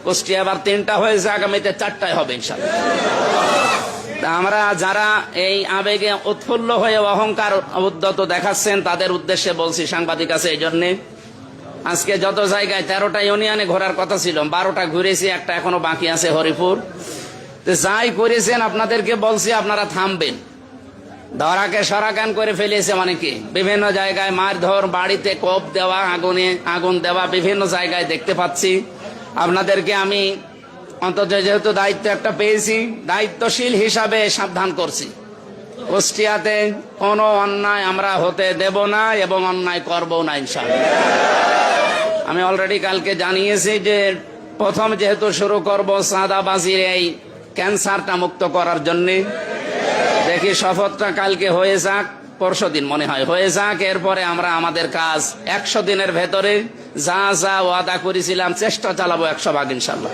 কুষ্টিয়া এবার 3টা হয়েছে, আগামীতে 4টায় হবে ইনশাআল্লাহ। আমরা যারা এই আবেগে উৎফুল্ল হয়ে অহংকার উদ্যত দেখাচ্ছেন তাদের উদ্দেশ্যে বলছি, সাংবাদিক আছে এই জন্যে, আজকে যত জায়গায় 13টা ইউনিয়নে ঘোরার কথা ছিল, 12টা ঘুরেছি, একটা এখনো বাকি আছে হরিপুর। যাই করেছেন আপনাদেরকে বলছি আপনারা থামবেন। ধরাকে সরাকান করে ফেলেছে মানে কি, বিভিন্ন জায়গায় মারধর, বাড়িতে কোপ দেওয়া, আগুন দেওয়া বিভিন্ন জায়গায় দেখতে পাচ্ছি। আপনাদেরকে আমি অন্তত যেহেতু দায়িত্ব একটা পেয়েছি, দায়িত্বশীল হিসাবে সাবধান করছি, কুষ্টিয়াতে কোনো অন্যায় আমরা হতে দেব না এবং অন্যায় করব না ইনশাআল্লাহ। আমি অলরেডি কালকে জানিয়েছি যে প্রথম যেহেতু শুরু করব চাঁদাবাজির এই ক্যান্সারটা মুক্ত করার জন্য, দেখি শপথটা কালকে হয়ে যাক, পরশুদিন মনে হয় হয়ে যাক, এরপরে আমরা আমাদের কাজ 100 দিনের ভেতরে যা যা ওয়াদা করেছিলাম চেষ্টা চালাবো 100 ভাগ ইনশাআল্লাহ।